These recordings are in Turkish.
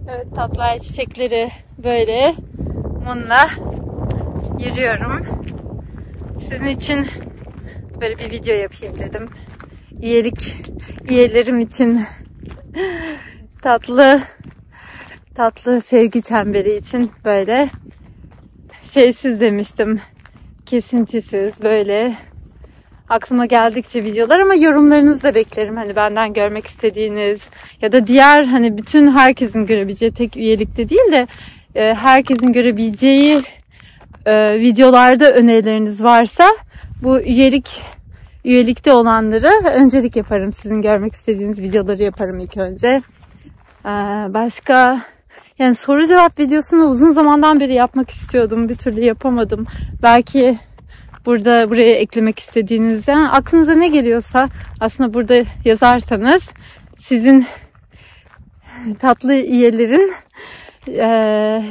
Evet, Tatlay çiçekleri böyle bununla yürüyorum. Sizin için böyle bir video yapayım dedim. Üyelerim için tatlı sevgi çemberi için böyle şeysiz demiştim. Kesintisiz böyle aklıma geldikçe videolar, ama yorumlarınızı da beklerim. Hani benden görmek istediğiniz ya da diğer hani bütün herkesin görebileceği, tek üyelikte değil de herkesin görebileceği videolarda önerileriniz varsa bu üyelikte olanları öncelik yaparım. Sizin görmek istediğiniz videoları yaparım ilk önce. Başka yani soru cevap videosunu uzun zamandan beri yapmak istiyordum. Bir türlü yapamadım. Belki buraya eklemek istediğiniz, yani aklınıza ne geliyorsa aslında burada yazarsanız sizin tatlı üyelerin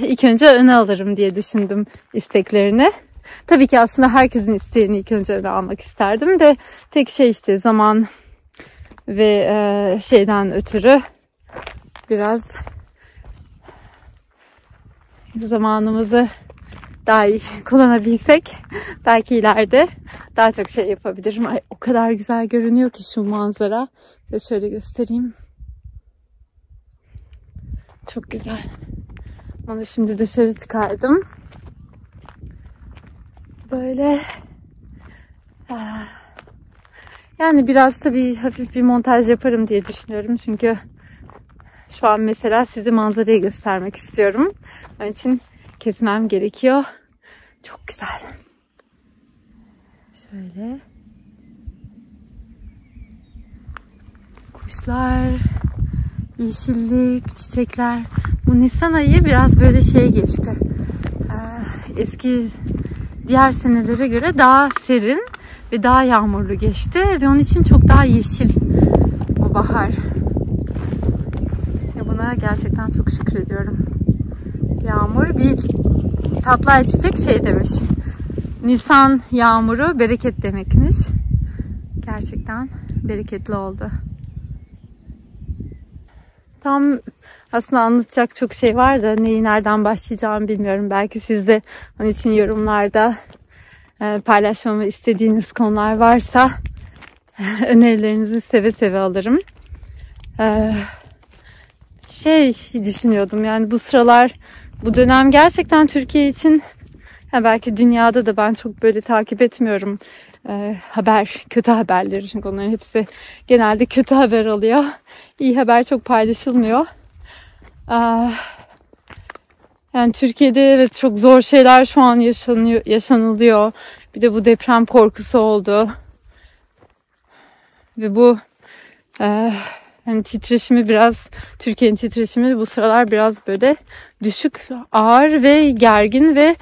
ilk önce öne alırım diye düşündüm isteklerini. Tabii ki aslında herkesin isteğini ilk önce öne almak isterdim de tek şey işte zaman ve şeyden ötürü biraz zamanımızı daha iyi kullanabilsek belki ileride daha çok şey yapabilirim. Ay, o kadar güzel görünüyor ki şu manzara. Ve şöyle göstereyim. Çok güzel. Onu şimdi dışarı çıkardım. Böyle yani biraz tabii hafif bir montaj yaparım diye düşünüyorum. Çünkü şu an mesela size manzarayı göstermek istiyorum. Onun için kesmem gerekiyor. Çok güzel. Şöyle. Kuşlar, yeşillik, çiçekler. Bu Nisan ayı biraz böyle şey geçti. Eski diğer senelere göre daha serin ve daha yağmurlu geçti. Ve onun için çok daha yeşil bu bahar. Ve buna gerçekten çok şükrediyorum. Yağmur bir Tatlay çiçek şey demiş. Nisan yağmuru bereket demekmiş. Gerçekten bereketli oldu. Tam aslında anlatacak çok şey var da neyi nereden başlayacağımı bilmiyorum. Belki siz de onun için yorumlarda paylaşmamı istediğiniz konular varsa önerilerinizi seve seve alırım. Şey düşünüyordum, yani bu sıralar, bu dönem gerçekten Türkiye için, belki dünyada da ben çok böyle takip etmiyorum kötü haberleri, çünkü onların hepsi genelde kötü haber oluyor. İyi haber çok paylaşılmıyor. Yani Türkiye'de evet çok zor şeyler şu an yaşanılıyor. Bir de bu deprem korkusu oldu. Ve bu yani Türkiye'nin titreşimi bu sıralar biraz böyle düşük, ağır ve gergin ve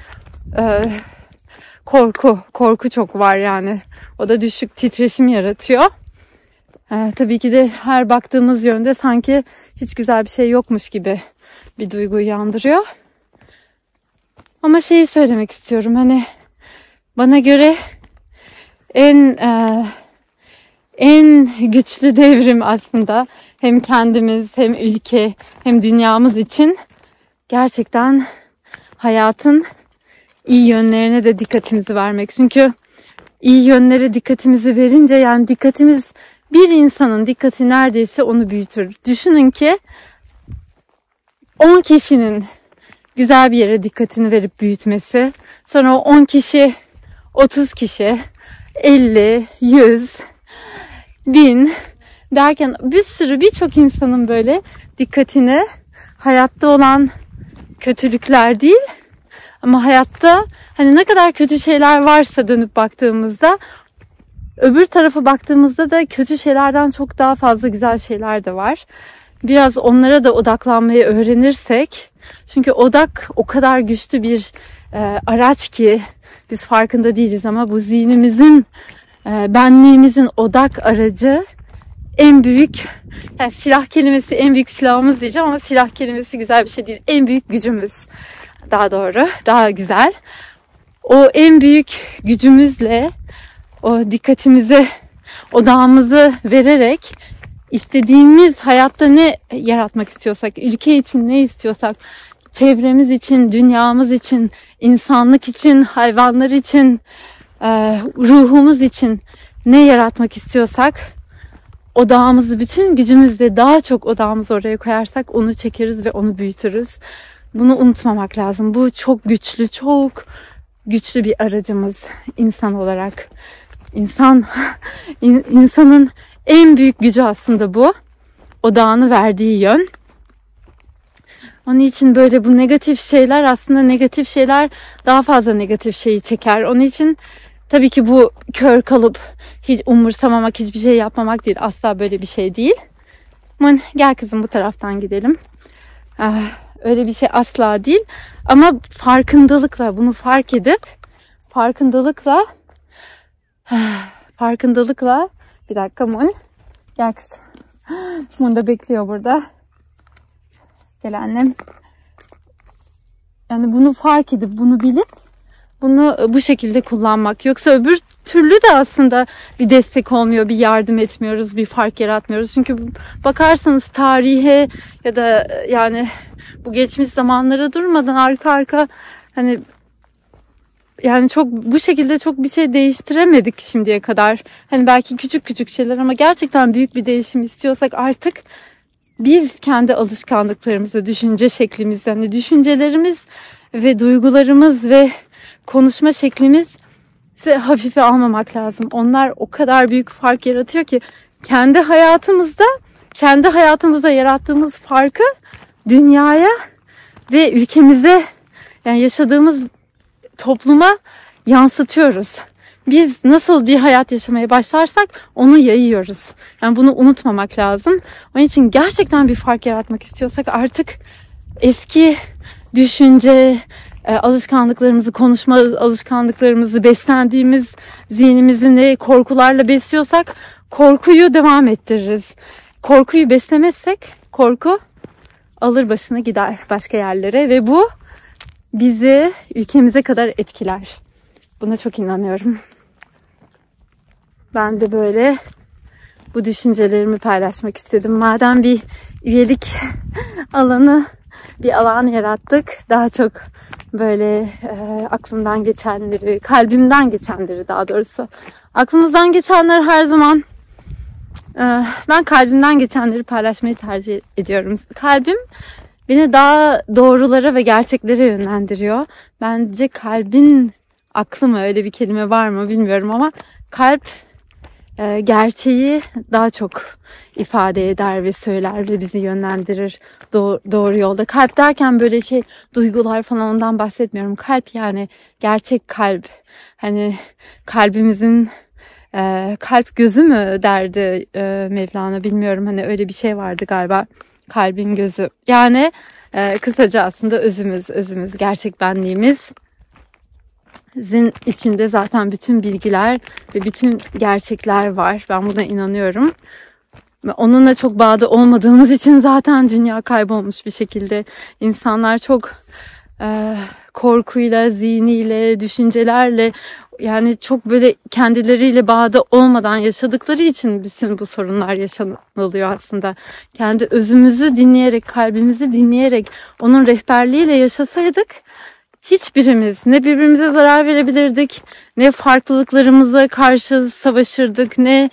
korku çok var yani. O da düşük titreşim yaratıyor. Tabii ki de her baktığımız yönde sanki hiç güzel bir şey yokmuş gibi bir duygu uyandırıyor. Ama şeyi söylemek istiyorum, hani bana göre en güçlü devrim aslında hem kendimiz hem ülke hem dünyamız için gerçekten hayatın iyi yönlerine de dikkatimizi vermek. Çünkü iyi yönlere dikkatimizi verince, yani bir insanın dikkati neredeyse onu büyütür. Düşünün ki 10 kişinin güzel bir yere dikkatini verip büyütmesi, sonra o 10 kişi, 30 kişi, 50, 100, 1000 derken birçok insanın böyle dikkatini hayatta olan kötülükler değil, ama hayatta hani ne kadar kötü şeyler varsa dönüp baktığımızda, öbür tarafa baktığımızda da kötü şeylerden çok daha fazla güzel şeyler de var. Biraz onlara da odaklanmayı öğrenirsek, çünkü odak o kadar güçlü bir araç ki biz farkında değiliz, ama bu zihnimizin, benliğimizin odak aracı en büyük, yani silah kelimesi en büyük silahımız diyeceğim ama silah kelimesi güzel bir şey değil. En büyük gücümüz, daha doğru, daha güzel. O en büyük gücümüzle o dikkatimizi, odağımızı vererek istediğimiz hayatta ne yaratmak istiyorsak, ülke için ne istiyorsak, çevremiz için, dünyamız için, insanlık için, hayvanlar için, ruhumuz için ne yaratmak istiyorsak, odağımızı bütün gücümüzle daha çok odağımızı oraya koyarsak onu çekeriz ve onu büyütürüz. Bunu unutmamak lazım. Bu çok güçlü, çok güçlü bir aracımız insan olarak. İnsanın en büyük gücü aslında bu. Odağını verdiği yön. Onun için böyle bu negatif şeyler, aslında negatif şeyler daha fazla negatif şeyi çeker. Onun için tabii ki bu kör kalıp hiç umursamamak, hiçbir şey yapmamak değil. Asla böyle bir şey değil. Aman gel kızım bu taraftan gidelim. Öyle bir şey asla değil. Ama farkındalıkla, bunu fark edip farkındalıkla bir dakika Mun. Gel kızım. Mun da bekliyor burada. Gel annem. Yani bunu fark edip, bunu bilip bunu bu şekilde kullanmak. Yoksa öbür türlü de aslında bir destek olmuyor, bir yardım etmiyoruz, bir fark yaratmıyoruz. Çünkü bakarsanız tarihe ya da yani bu geçmiş zamanlara durmadan arka arka hani yani çok bu şekilde çok bir şey değiştiremedik şimdiye kadar. Hani belki küçük küçük şeyler ama gerçekten büyük bir değişim istiyorsak artık biz kendi alışkanlıklarımızı, düşünce şeklimizi, hani düşüncelerimiz ve duygularımız ve konuşma şeklimizi hafife almamak lazım. Onlar o kadar büyük fark yaratıyor ki kendi hayatımızda yarattığımız farkı dünyaya ve ülkemize, yani yaşadığımız topluma yansıtıyoruz. Biz nasıl bir hayat yaşamaya başlarsak onu yayıyoruz. Yani bunu unutmamak lazım. Onun için gerçekten bir fark yaratmak istiyorsak artık eski düşünce alışkanlıklarımızı, konuşma alışkanlıklarımızı, beslendiğimiz zihnimizi ne korkularla besliyorsak korkuyu devam ettiririz. Korkuyu beslemezsek korku alır başına gider başka yerlere ve bu bizi ülkemize kadar etkiler. Buna çok inanıyorum. Ben de böyle bu düşüncelerimi paylaşmak istedim. Madem bir üyelik bir alan yarattık. Daha çok böyle aklımdan geçenleri, kalbimden geçenleri daha doğrusu. Aklımızdan geçenler her zaman ben kalbimden geçenleri paylaşmayı tercih ediyorum. Kalbim beni daha doğrulara ve gerçeklere yönlendiriyor. Bence kalbin aklı mı, öyle bir kelime var mı bilmiyorum ama kalp gerçeği daha çok ifade eder ve söyler ve bizi yönlendirir doğru yolda. Kalp derken böyle duygular falan ondan bahsetmiyorum. Kalp yani gerçek kalp. Hani kalbimizin kalp gözü mü derdi Mevlana, bilmiyorum. Hani öyle bir şey vardı galiba. Kalbin gözü. Yani kısaca aslında özümüz, gerçek benliğimiz. İçinde zaten bütün bilgiler ve bütün gerçekler var. Ben buna inanıyorum. Ve onunla çok bağda olmadığımız için zaten dünya kaybolmuş bir şekilde. İnsanlar çok korkuyla, zihniyle, düşüncelerle, yani çok böyle kendileriyle bağda olmadan yaşadıkları için bütün bu sorunlar yaşanılıyor aslında. Kendi özümüzü dinleyerek, kalbimizi dinleyerek, onun rehberliğiyle yaşasaydık hiçbirimiz ne birbirimize zarar verebilirdik, ne farklılıklarımıza karşı savaşırdık, ne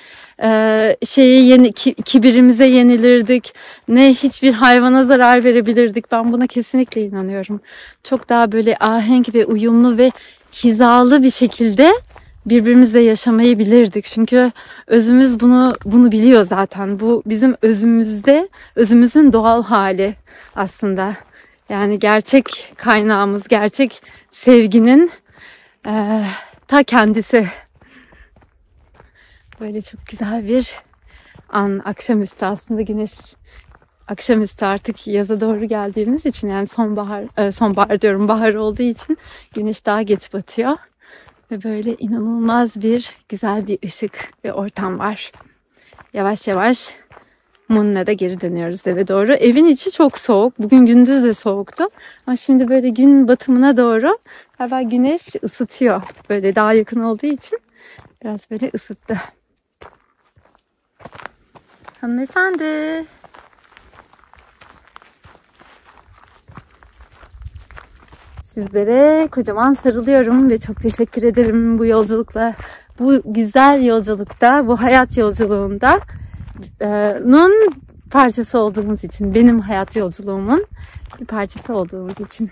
kibirimize yenilirdik, ne hiçbir hayvana zarar verebilirdik. Ben buna kesinlikle inanıyorum. Çok daha böyle ahenk ve uyumlu ve hizalı bir şekilde birbirimizle yaşamayı bilirdik. Çünkü özümüz bunu biliyor zaten. Bu bizim özümüzün doğal hali aslında. Yani gerçek kaynağımız, gerçek sevginin ta kendisi. Böyle çok güzel bir an, akşamüstü aslında, güneş akşamüstü, artık yaza doğru geldiğimiz için, yani sonbahar diyorum, bahar olduğu için güneş daha geç batıyor. Ve böyle inanılmaz güzel bir ışık ve ortam var. Yavaş yavaş Mun'la da geri dönüyoruz eve doğru. Evin içi çok soğuk. Bugün gündüz de soğuktu. Ama şimdi böyle gün batımına doğru galiba güneş ısıtıyor. Böyle daha yakın olduğu için biraz böyle ısıttı. Hanımefendi. Sizlere kocaman sarılıyorum ve çok teşekkür ederim bu yolculukla, bu güzel yolculukta, bu hayat yolculuğunda parçası olduğumuz için, benim hayat yolculuğumun bir parçası olduğumuz için.